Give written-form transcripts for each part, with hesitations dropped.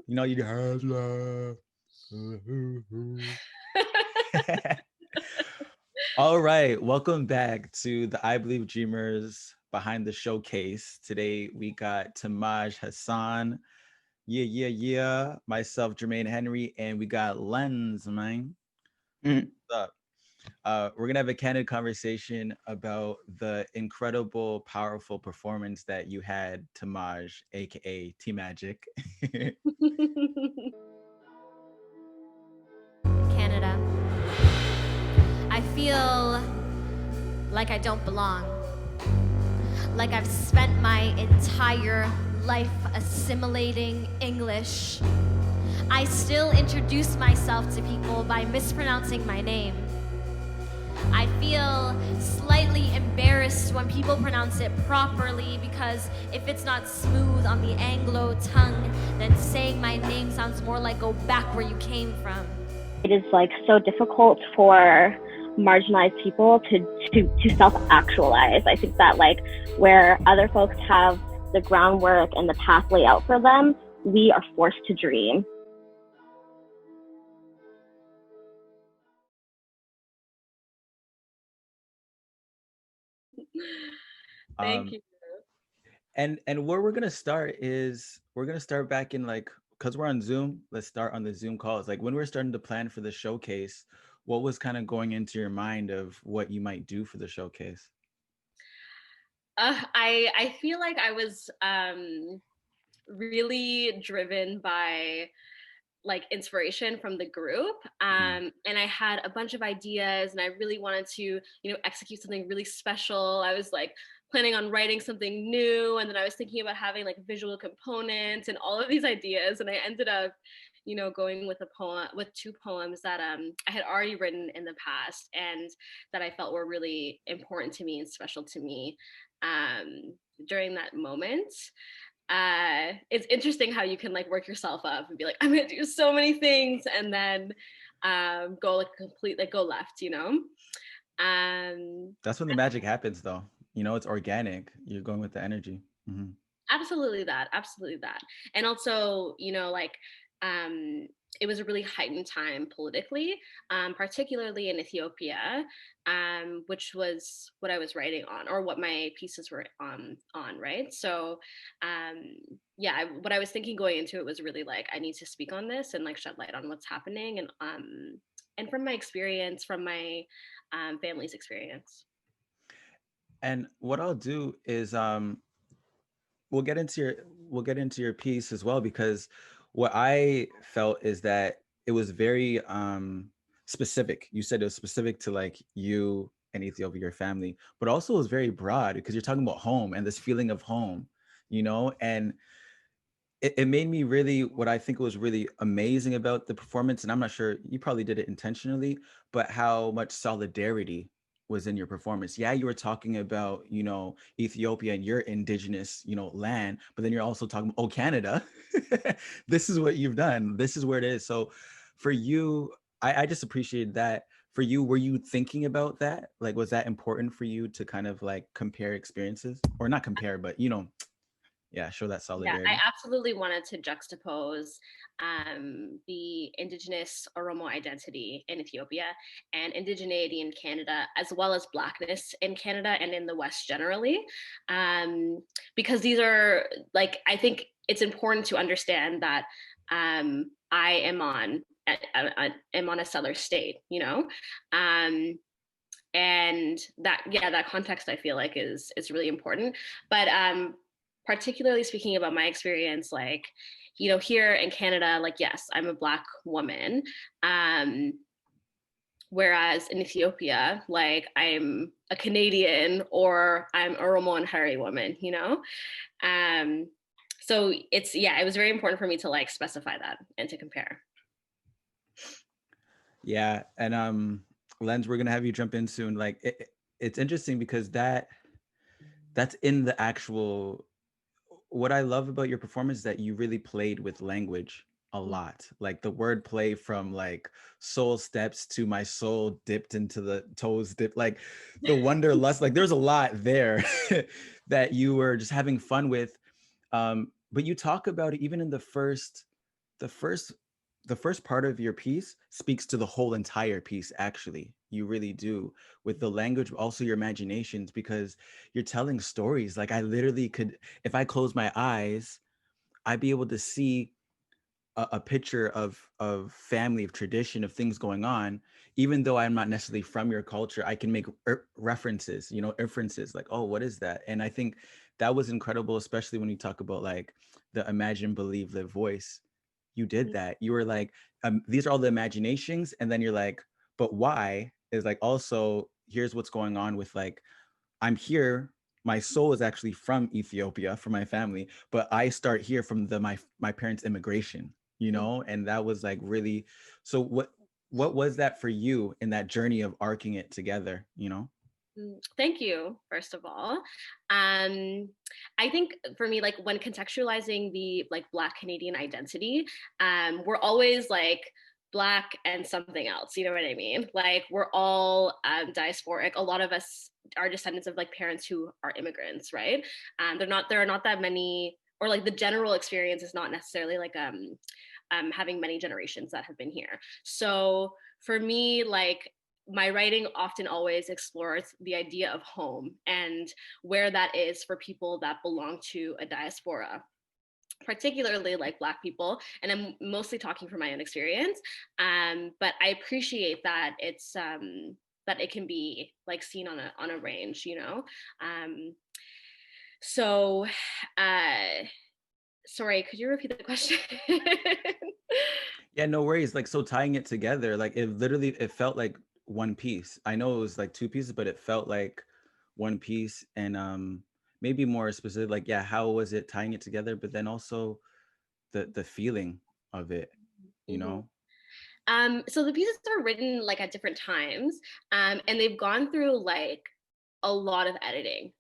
You know, you have love. All right, welcome back to the I Believe Dreamers Behind the Showcase. Today we got Timaaj, Hassan, myself, Jermaine Henry, and we got Lens, man. Mm. What's up? We're gonna have a candid conversation about the incredible, powerful performance that you had, Timaaj, aka T Magic. Canada. I feel like I don't belong. Like I've spent my entire life assimilating English. I still introduce myself to people by mispronouncing my name. I feel slightly embarrassed when people pronounce it properly because if it's not smooth on the Anglo tongue, then saying my name sounds more like go back where you came from. It is like so difficult for marginalized people to self-actualize. I think that like where other folks have the groundwork and the path laid out for them, we are forced to dream. Thank you. And where we're gonna start is we're gonna start back in like because we're on Zoom. Let's start on the Zoom calls. Like when we're starting to plan for the showcase, what was kind of going into your mind of what you might do for the showcase? I feel like I was really driven by like inspiration from the group, and I had a bunch of ideas, and I really wanted to execute something really special. I was like planning on writing something new, and then I was thinking about having like visual components and all of these ideas, and I ended up going with with two poems that I had already written in the past and that I felt were really important to me and special to me during that moment. It's interesting how you can like work yourself up and be like, I'm gonna do so many things, and then go like complete like go left, That's when the magic happens, though. You know, it's organic. You're going with the energy. Absolutely that. And also, like it was a really heightened time politically, particularly in Ethiopia, which was what I was writing on, or what my pieces were on, right? So yeah, what I was thinking going into it was really like, I need to speak on this and like shed light on what's happening, and from my experience, from my family's experience. And what I'll do is we'll get into your piece as well, because what I felt is that it was very specific. You said it was specific to like you and Ethiopia, your family, but also it was very broad because you're talking about home and this feeling of home, and it made me really, what I think was really amazing about the performance, and I'm not sure you probably did it intentionally, but how much solidarity was in your performance. Yeah, you were talking about, Ethiopia and your indigenous, land, but then you're also talking, oh, Canada, this is what you've done. This is where it is. So for you, I just appreciated that. For you, were you thinking about that? Like, was that important for you to kind of like compare experiences, or not compare, but, yeah, show that Yeah, I solidarity? absolutely wanted to juxtapose the Indigenous Oromo identity in Ethiopia and indigeneity in Canada, as well as Blackness in Canada and in the West generally, because these are like, I think it's important to understand that I am on a stellar state, and that, yeah, that context I feel like is really important. But particularly speaking about my experience, like here in Canada, like, yes, I'm a Black woman, whereas in Ethiopia, like, I'm a Canadian, or I'm a Oromo and Hari woman, um so it was very important for me to like specify that and to compare. Yeah, and Lens, we're gonna have you jump in soon. Like it's interesting because that's in the actual. What I love about your performance is that you really played with language a lot. Like the wordplay from like soul steps to my soul dipped into the toes dip, like the wanderlust, like there's a lot there that you were just having fun with. But you talk about it even in the first the first part of your piece speaks to the whole entire piece. Actually, you really do, with the language, also your imaginations, because you're telling stories. Like I literally could, if I close my eyes, I'd be able to see a picture of family, of tradition, of things going on. Even though I'm not necessarily from your culture, I can make references, you know, inferences, like, oh, what is that? And I think that was incredible, especially when you talk about like the imagine, believe, live voice. You did that. You were like, these are all the imaginations, and then you're like, but why is like also here's what's going on with like, I'm here. My soul is actually from Ethiopia, from my family, but I start here from my parents' immigration, you know, and that was like really. So what was that for you in that journey of arcing it together, you know? Thank you, first of all. I think for me, like when contextualizing the like Black Canadian identity, we're always like Black and something else. You know what I mean? Like we're all diasporic. A lot of us are descendants of like parents who are immigrants, right? There are not that many, or like the general experience is not necessarily like having many generations that have been here. So for me, like my writing often always explores the idea of home and where that is for people that belong to a diaspora, particularly like Black people. And I'm mostly talking from my own experience, but I appreciate that it's that it can be like seen on a range, you know. So sorry, could you repeat the question? Yeah, no worries. Like, so tying it together, like it literally, it felt like one piece. I know it was like two pieces, but it felt like one piece. And maybe more specific, like, yeah, how was it tying it together? But then also the feeling of it, you Mhm. know? So the pieces are written like at different times, and they've gone through like a lot of editing.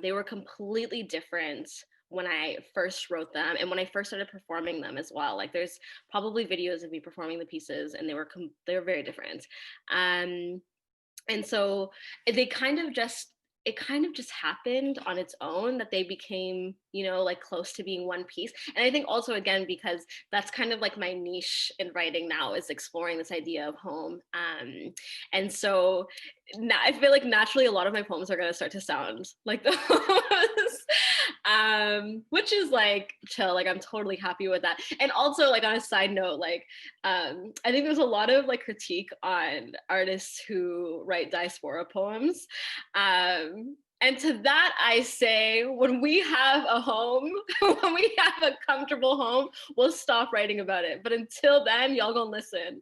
They were completely different when I first wrote them and when I first started performing them as well. Like there's probably videos of me performing the pieces, and they were very different. Um, and so they kind of just it kind of just happened on its own that they became, you know, like close to being one piece. And I think also again because that's kind of like my niche in writing now, is exploring this idea of home. And so now I feel like naturally a lot of my poems are going to start to sound like those. Which is like chill, like I'm totally happy with that. And also like on a side note, like I think there's a lot of like critique on artists who write diaspora poems. And to that I say, when we have a home, when we have a comfortable home, we'll stop writing about it. But until then, y'all gonna listen.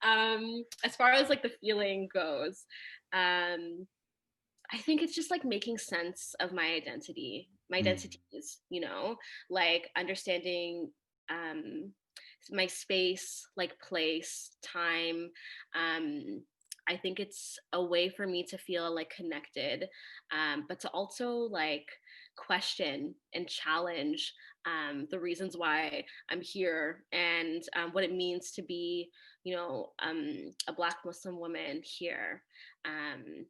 As far as like the feeling goes, I think it's just like making sense of my identity, my Mm. identities, you know, like understanding um, my space, like place, time. Um, I think it's a way for me to feel like connected, but to also like question and challenge the reasons why I'm here, and what it means to be, you know, a Black Muslim woman here. Um,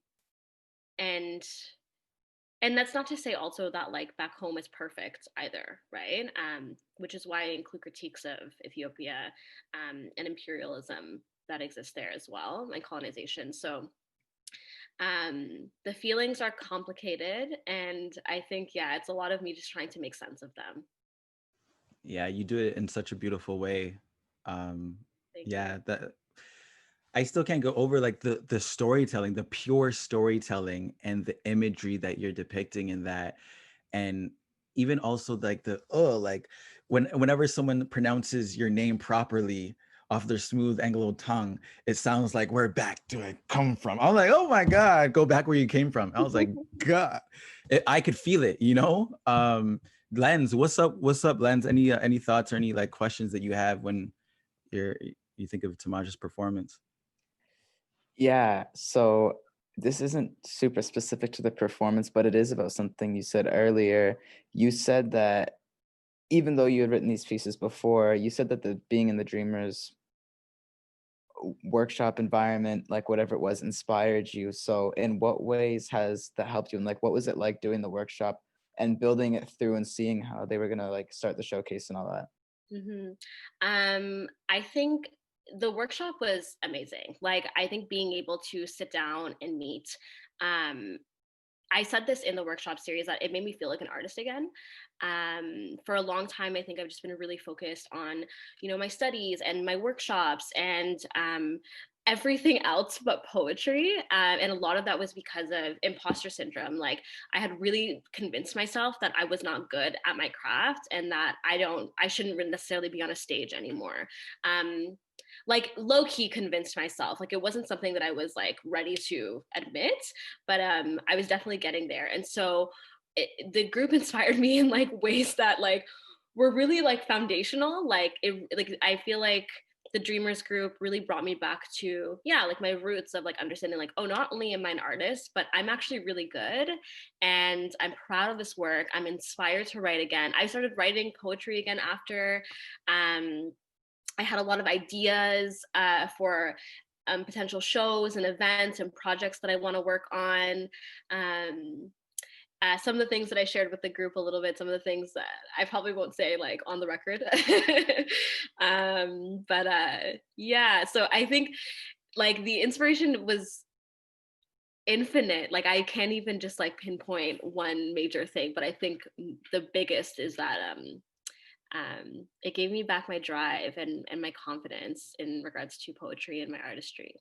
and that's not to say also that like back home is perfect either, right? Which is why I include critiques of Ethiopia, and imperialism that exists there as well, and colonization. So the feelings are complicated, and I think, yeah, it's a lot of me just trying to make sense of them. Yeah, you do it in such a beautiful way. Um, Thank you. yeah, that I still can't go over like the storytelling, the pure storytelling and the imagery that you're depicting in that. And even also like the like whenever someone pronounces your name properly off their smooth Anglo tongue, it sounds like, where back do I come from? I'm like, oh my God, go back where you came from. I was like, God, I could feel it, you know? Lens, what's up, Lens? Any thoughts or any like questions that you have when you think of Timaaj's performance? Yeah, so this isn't super specific to the performance, but it is about something you said earlier. You said that even though you had written these pieces before, you said that the being in the Dreamers workshop environment, like whatever it was, inspired you. So in what ways has that helped you? And like, what was it like doing the workshop and building it through and seeing how they were gonna like start the showcase and all that? I think the workshop was amazing. Like, I think being able to sit down and meet, um, I said this in the workshop series that it made me feel like an artist again. For a long time, I think I've just been really focused on, my studies and my workshops and everything else but poetry. And a lot of that was because of imposter syndrome. Like, I had really convinced myself that I was not good at my craft and that I shouldn't necessarily be on a stage anymore. Like, low key convinced myself. Like, it wasn't something that I was like ready to admit, but I was definitely getting there. And so the group inspired me in like ways that like were really like foundational. Like I feel like the Dreamers group really brought me back to, yeah, like my roots of like understanding like, oh, not only am I an artist, but I'm actually really good and I'm proud of this work. I'm inspired to write again. I started writing poetry again after. I had a lot of ideas for potential shows and events and projects that I want to work on. Some of the things that I shared with the group a little bit, some of the things that I probably won't say like on the record. But yeah, so I think like the inspiration was infinite. Like, I can't even just like pinpoint one major thing, but I think the biggest is that it gave me back my drive and my confidence in regards to poetry and my artistry.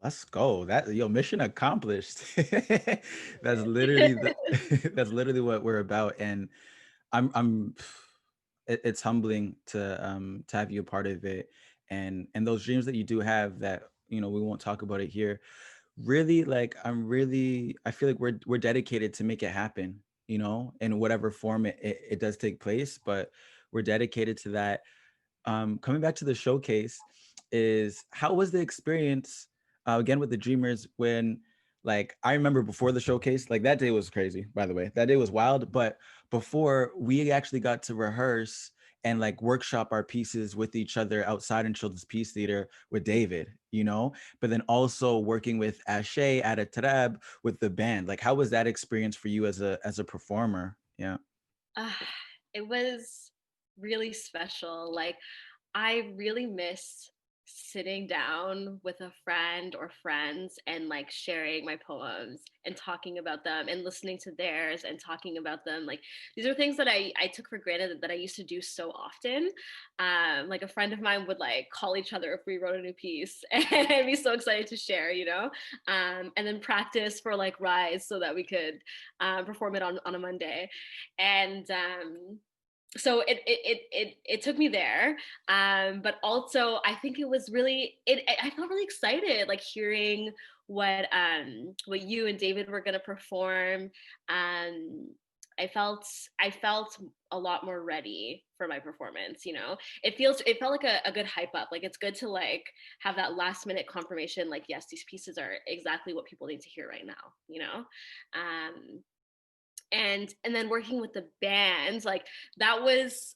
Let's go. Mission accomplished. That's literally that's literally what we're about. And I'm it's humbling to have you a part of it. And those dreams that you do have that, we won't talk about it here. Really, like, I feel like we're dedicated to make it happen, in whatever form it does take place, but we're dedicated to that. Coming back to the showcase, is how was the experience again with the Dreamers when, like, I remember before the showcase, like that day was crazy, by the way, that day was wild, but before we actually got to rehearse and like workshop our pieces with each other outside in Children's Peace Theater with David, but then also working with Ashe at a Trab with the band, like how was that experience for you as a performer? Yeah. Uh, it was really special. Like, I really miss sitting down with a friend or friends and like sharing my poems and talking about them and listening to theirs and talking about them. Like, these are things that I took for granted that I used to do so often. Like, a friend of mine would like call each other if we wrote a new piece and I'd be so excited to share, and then practice for like Rise so that we could perform it on a Monday. And so it took me there, but also I think it was really I felt really excited like hearing what you and David were going to perform. I felt a lot more ready for my performance. It felt like a good hype up. Like, it's good to like have that last minute confirmation, like, yes, these pieces are exactly what people need to hear right now. And then working with the bands, like, that was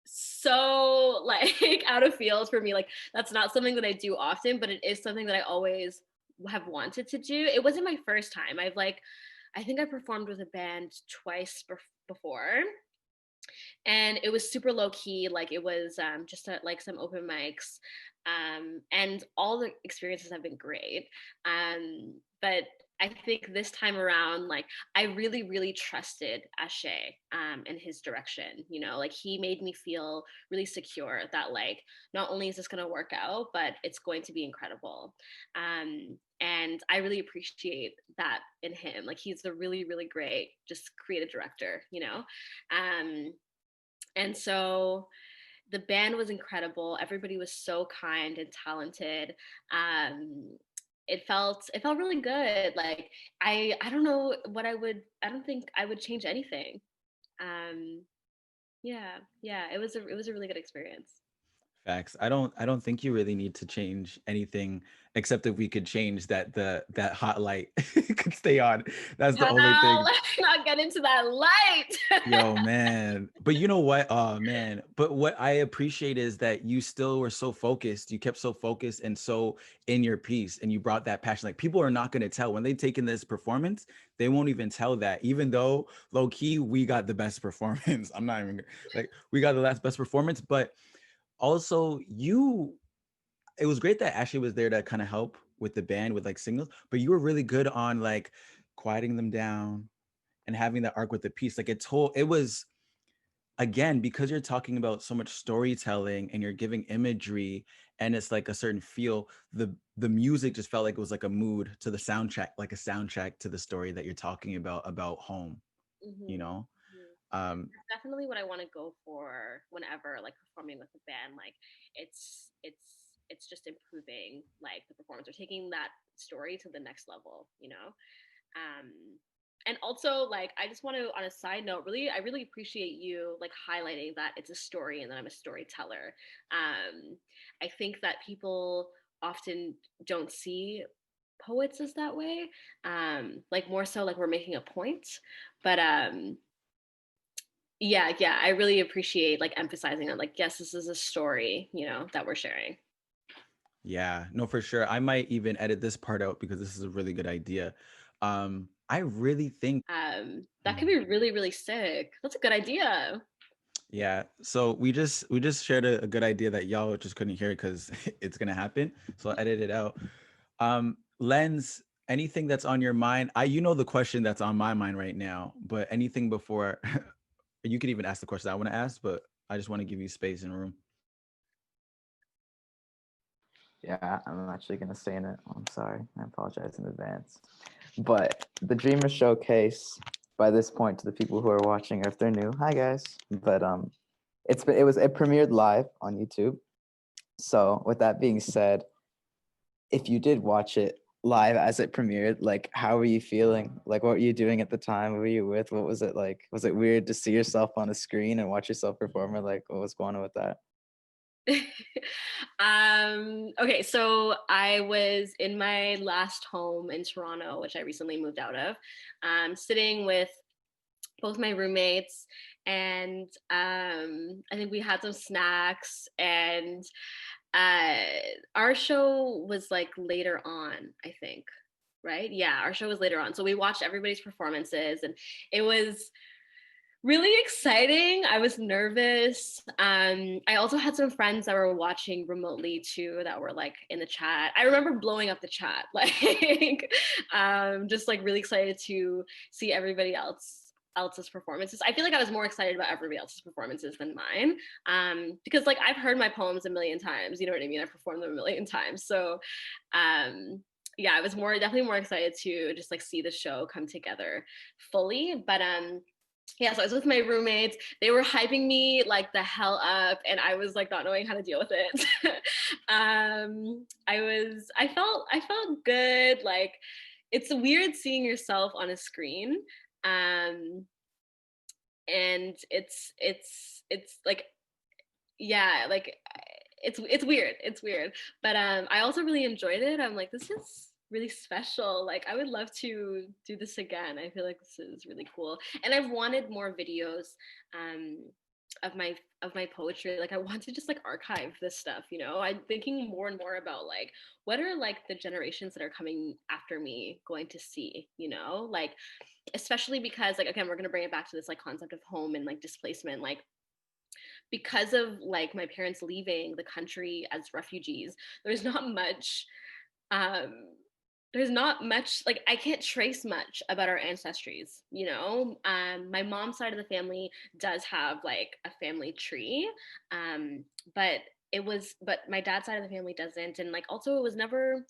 so like out of field for me. Like, that's not something that I do often, but it is something that I always have wanted to do. It wasn't my first time. I think I performed with a band twice before, and it was super low key. Like, it was just at like some open mics, and all the experiences have been great. But I think this time around, like, I really, really trusted Ashe and his direction. Like, he made me feel really secure that like not only is this going to work out, but it's going to be incredible. And I really appreciate that in him. Like, he's a really, really great just creative director. And so the band was incredible. Everybody was so kind and talented. It felt really good. Like, I don't know what I don't think I would change anything. Yeah, it was a really good experience. Facts. I don't think you really need to change anything except if we could change that hot light could stay on. That's the only Hell, thing. let's not get into that light. Yo, man. But you know what? Oh, man. But what I appreciate is that you still were so focused. You kept so focused and so in your piece, and you brought that passion. Like, people are not going to tell when they take in this performance, they won't even tell that, even though low key, we got the best performance. I'm not even like, we got the last best performance, but also it was great that Ashley was there to kind of help with the band with like signals, but you were really good on like quieting them down and having that arc with the piece. Like, it was, again, because you're talking about so much storytelling and you're giving imagery and it's like a certain feel, the music just felt like it was like a mood to the soundtrack, like a soundtrack to the story that you're talking about home, you Mhm, know? mhm. Um, That's definitely what I want to go for whenever like performing with the band. Like it's just improving like the performance or taking that story to the next level, you know? Um and also like I just want to on a side note, really I really appreciate you like highlighting that it's a story and that I'm a storyteller. I think that people often don't see poets as that way. Like more so like we're making a point. But yeah, I really appreciate like emphasizing on like, yes, this is a story, you know, that we're sharing. yeah, no, for sure. I might even edit this part out because this is a really good idea. I really think, That could be really, really sick. That's a good idea. yeah. So we just shared a good idea that y'all just couldn't hear because it's gonna happen. So I'll edit it out. Lens, anything that's on your mind? You know the question that's on my mind right now, but anything before you could even ask the question I want to ask, but I just want to give you space and room. Yeah, I'm actually gonna say it. I'm sorry. I apologize in advance. But the Dreamer Showcase, by this point, to the people who are watching, or if they're new, hi guys. But it premiered live on YouTube. So with that being said, if you did watch it live as it premiered, like how were you feeling? Like what were you doing at the time? Who were you with? What was it like? Was it weird to see yourself on a screen and watch yourself perform? Or like what was going on with that? Okay, so I was in my last home in Toronto, which I recently moved out of, sitting with both my roommates, and I think we had some snacks, and uh, our show was like later on, I think, right? Yeah, our show was later on. So we watched everybody's performances, and it was really exciting. I was nervous. I also had some friends that were watching remotely too that were like in the chat. I remember blowing up the chat, like just like really excited to see everybody else's performances. I feel like I was more excited about everybody else's performances than mine. Because like I've heard my poems a million times, you know what I mean? I've performed them a million times. So yeah, I was definitely more excited to just like see the show come together fully. But yeah, so I was with my roommates. They were hyping me like the hell up, and I was like not knowing how to deal with it. I felt good. Like it's weird seeing yourself on a screen, um, and it's like yeah, like it's weird. It's weird, but I also really enjoyed it. I'm like, this is really special. Like, I would love to do this again. I feel like this is really cool, and I've wanted more videos um, of my poetry. Like, I want to just like archive this stuff. You know, I'm thinking more and more about like what are like the generations that are coming after me going to see. You know, like especially because like again, we're gonna bring it back to this like concept of home and like displacement. Like because of like my parents leaving the country as refugees, there's not much um there's not much like I can't trace much about our ancestries, you know. My mom's side of the family does have like a family tree, um but but my dad's side of the family doesn't, and like also it was never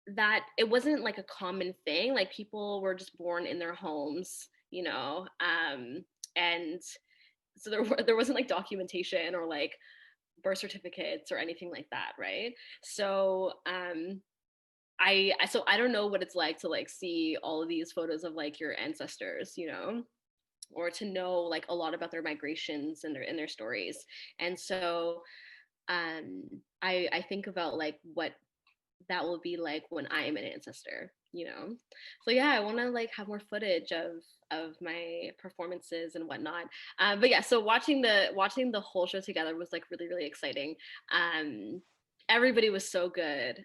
that it wasn't like a common thing. Like people were just born in their homes, you know, and so there wasn't like documentation or like birth certificates or anything like that, right? So I don't know what it's like to like see all of these photos of like your ancestors, you know, or to know like a lot about their migrations and their stories. And so I think about like what that will be like when I am an ancestor, you know? So yeah, I want to like have more footage of my performances and whatnot. But yeah, so watching the whole show together was like really, really exciting. Everybody was so good.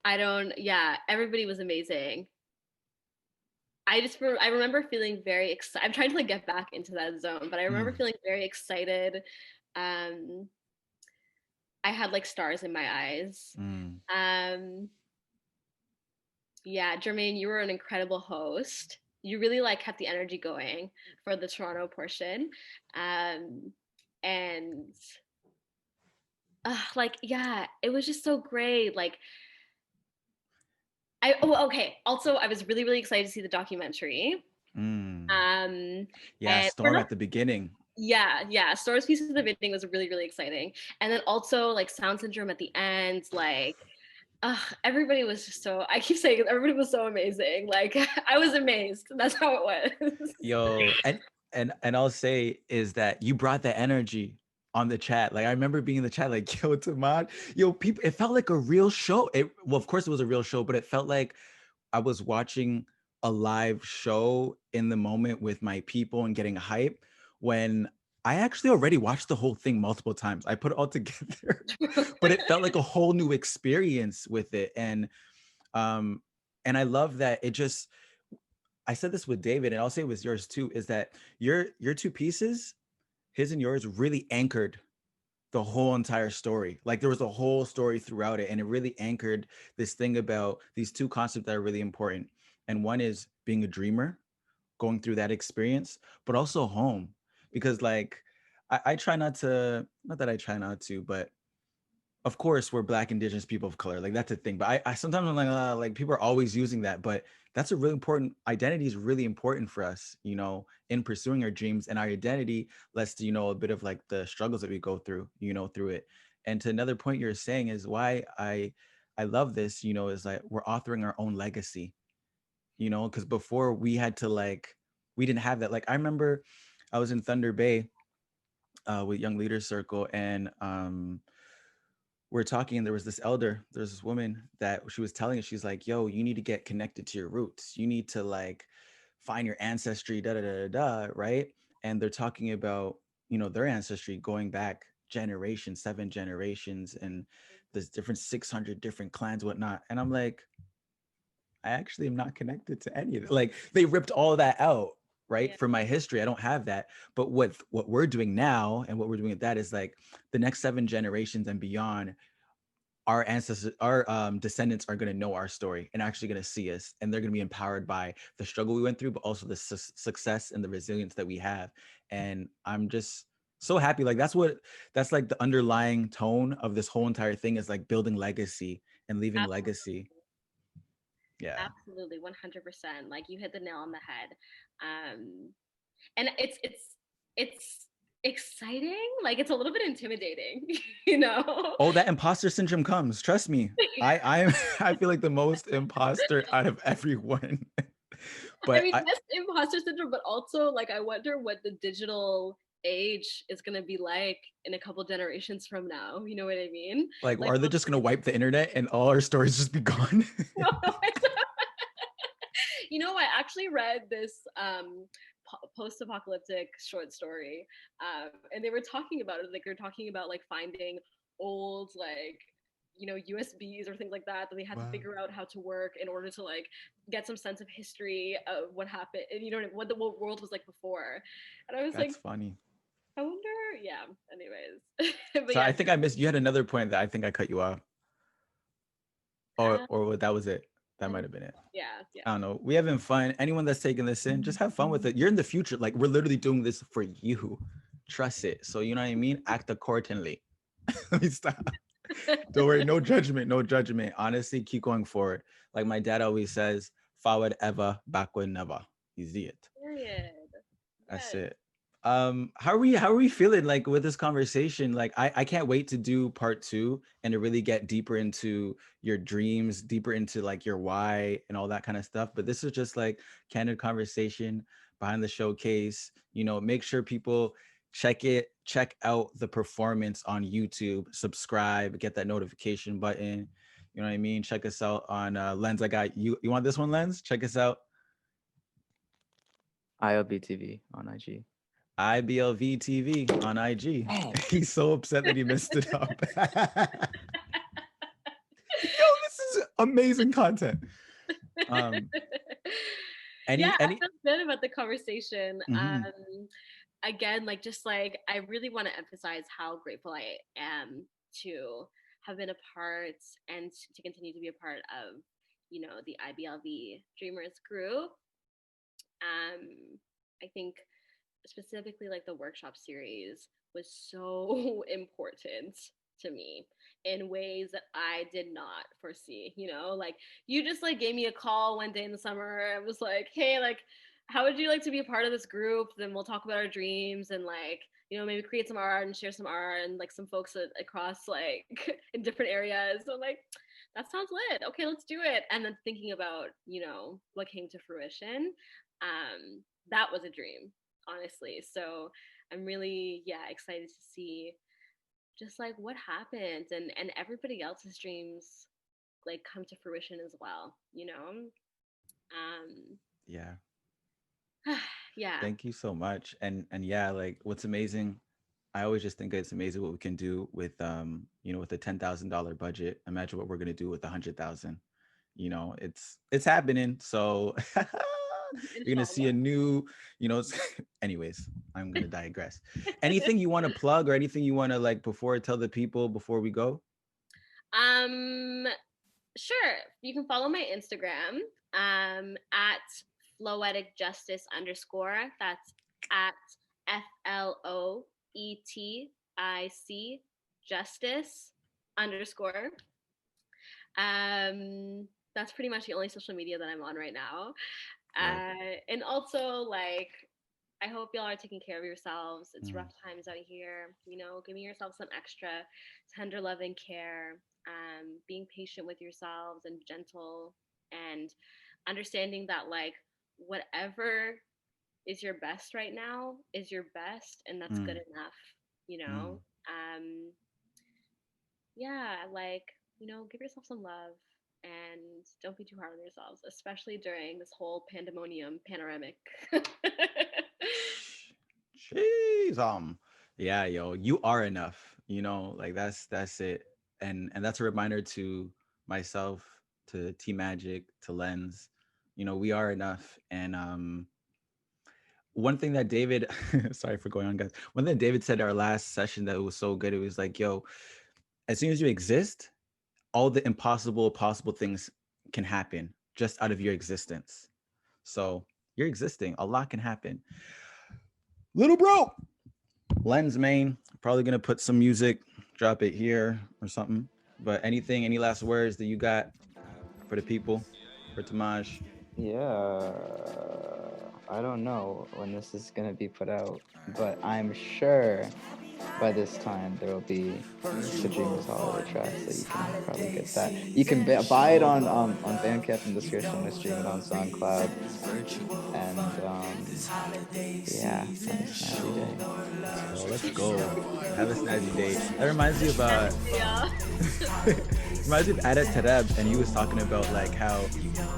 Yeah, everybody was amazing. I remember feeling very excited. I'm trying to like get back into that zone, but I remember Mm. feeling very excited. Um, I had like stars in my eyes. Mm. Um, yeah, Jermaine, you were an incredible host. You really like kept the energy going for the Toronto portion. Um, and like yeah, it was just so great. Like okay. Also, I was really, really excited to see the documentary. Mm. Um, Yeah, and we're Storm not at the beginning. yeah. Store's pieces of the bidding was really, really exciting. And then also like Sound Syndrome at the end, like everybody was just so I keep saying it, everybody was so amazing. Like I was amazed. That's how it was. Yo, and I'll say is that you brought the energy on the chat. Like I remember being in the chat, like, yo, Timaaj, yo, people, it felt like a real show. Well, of course it was a real show, but it felt like I was watching a live show in the moment with my people and getting hype when I actually already watched the whole thing multiple times. I put it all together, but it felt like a whole new experience with it. Um and I love that it just I said this with David, and I'll say it was yours too, is that your two pieces, his and yours, really anchored the whole entire story. Like there was a whole story throughout it, and it really anchored this thing about these two concepts that are really important. And one is being a dreamer, going through that experience, but also home. Because like I try not to, not that I try not to, but of course we're Black, Indigenous, people of color, like that's a thing, but I sometimes I'm like people are always using that, but that's a really important identity, is really important for us, you know, in pursuing our dreams. And our identity lets to, you know, a bit of like the struggles that we go through, you know, through it. And to another point you're saying is why I love this, you know, is like we're authoring our own legacy, you know, because before we had to like, we didn't have that. Like I remember I was in Thunder Bay with Young Leaders Circle, and we're talking, and there was this elder, there's this woman that she was telling us, she's like, yo, you need to get connected to your roots, you need to like find your ancestry, da da da da da, right? And they're talking about, you know, their ancestry going back generations, 7 generations, and there's different 600 different clans, whatnot. And I'm like, I actually am not connected to any of it. Like they ripped all that out, right? Yeah. From my history. I don't have that. But what we're doing now and what we're doing with that is like the next 7 generations and beyond, our ancestors, our descendants are going to know our story and actually going to see us, and they're going to be empowered by the struggle we went through, but also the success and the resilience that we have. And I'm just so happy. Like that's like the underlying tone of this whole entire thing, is like building legacy and leaving legacy. Yeah. Absolutely, 100%. Like you hit the nail on the head. Um, and it's exciting. Like it's a little bit intimidating, you know. Oh, that imposter syndrome comes. Trust me. I'm I feel like the most imposter out of everyone. I But mean, that's imposter syndrome, but also like I wonder what the digital age is gonna be like in a couple generations from now. You know what I mean? like, Like, are they just gonna wipe the internet and all our stories just be gone? you know, I actually read this post-apocalyptic short story, and they were talking about it. Like they're talking about like finding old like USBs or things like that that they had to Wow. figure out how to work in order to like get some sense of history of what happened and what the world was like before. And I was like, That's funny. I wonder. Yeah. Anyways, but So I yeah. think I missed, you had another point that I think I cut you off. Uh, Or that was it. That I might think have been it. yeah, yeah. I don't know. We having fun. Anyone that's taking this in, just have fun with it. You're in the future. Like we're literally doing this for you. Trust it. So you know what I mean? Act accordingly. Let me stop. Don't worry, no judgment, no judgment. Honestly, keep going forward. Like my dad always says, forward ever, backward never. You see it. Period. That's Yes. it. How are we feeling like with this conversation? Like I can't wait to do part two and to really get deeper into your dreams, deeper into like your why and all that kind of stuff. But this is just like candid conversation behind the showcase. You know, make sure people check out the performance on YouTube, subscribe, get that notification button. You know what I mean? Check us out on Lens. I got you. You want this one, Lens? Check us out. ILBTV on IG. IBLV TV on IG. He's so upset that he messed it up. Yo, this is amazing content. I feel good about the conversation. Mhm. Again, like just like I really want to emphasize how grateful I am to have been a part and to continue to be a part of, you know, the IBLV Dreamers group. I think specifically like the workshop series was so important to me in ways that I did not foresee. You know, like you just like gave me a call one day in the summer and was like, hey, like how would you like to be a part of this group? Then we'll talk about our dreams and like, you know, maybe create some art and share some art and like some folks across like in different areas. So I'm like, that sounds lit. Okay, let's do it. And then thinking about, you know, what came to fruition, that was a dream, honestly. So I'm really, excited to see just like what happened and everybody else's dreams like come to fruition as well, you know? Yeah. Yeah. Thank you so much. And yeah, like what's amazing, I always just think it's amazing what we can do with you know, with a $10,000 budget. Imagine what we're gonna do with 100,000. You know, it's happening. So you're gonna see a new, you know, anyways, I'm gonna digress. Anything you want to plug or anything you want to like before tell the people before we go? Sure. You can follow my Instagram at floeticjustice_. That's at FLOETIC justice_. That's pretty much the only social media that I'm on right now. And also like I hope y'all are taking care of yourselves. It's rough times out here. You know, giving yourself some extra tender love and care. Being patient with yourselves and gentle, and understanding that like whatever is your best right now is your best, and that's good enough. You know, like, you know, give yourself some love and don't be too hard on yourselves, especially during this whole panoramic. Jeez, yeah, yo, you are enough. You know, like that's it. And that's a reminder to myself, to T Magic, to Lens. You know, we are enough. And one thing that David, sorry for going on, guys. One thing David said our last session that was so good. It was like, yo, as soon as you exist, all the impossible, possible things can happen just out of your existence. So you're existing. A lot can happen. Little bro, Lens main, probably gonna put some music, drop it here or something. But anything, any last words that you got for the people, for Timaaj? Yeah, I don't know when this is gonna be put out, but I'm sure by this time there will be the Dreamers Holiday track, so you can probably get that. You can buy it on Bandcamp in the description, or stream it on SoundCloud. And yeah, have a snazzy day. So let's go. Have a snazzy day. That reminds me of reminds me of Adat Tarab, and he was talking about like how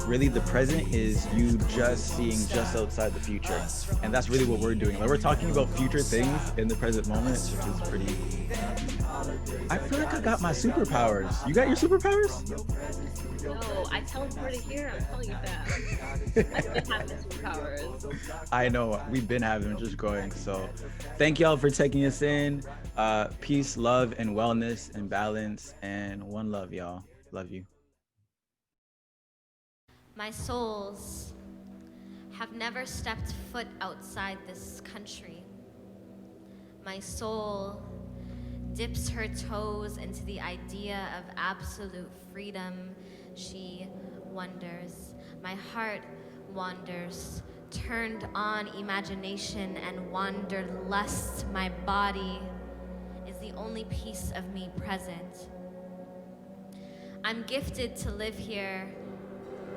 really the present is you just seeing just outside the future, and that's really what we're doing. Like we're talking about future things in the present moment, which is pretty. I feel like I got my superpowers. You got your superpowers? No, I teleported here. I'm telling you that. I didn't have my superpowers. I know we've been having them, just growing. So, thank y'all for taking us in. Peace, love, and wellness, and balance, and one love, y'all. Love you. My souls have never stepped foot outside this country. My soul dips her toes into the idea of absolute freedom. She wonders. My heart wanders, turned on imagination and wanderlust. My body is the only piece of me present. I'm gifted to live here,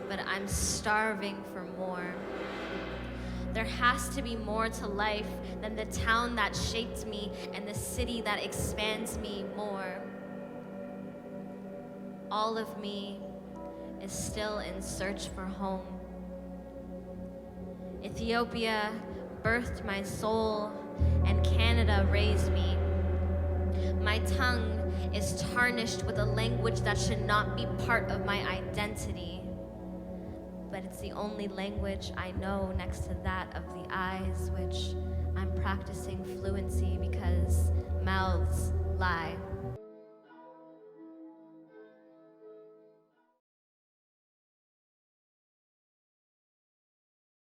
but I'm starving for more. There has to be more to life than the town that shaped me and the city that expands me more. All of me is still in search for home. Ethiopia birthed my soul, and Canada raised me. My tongue is tarnished with a language that should not be part of my identity, but it's the only language I know next to that of the eyes, which I'm practicing fluency because mouths lie.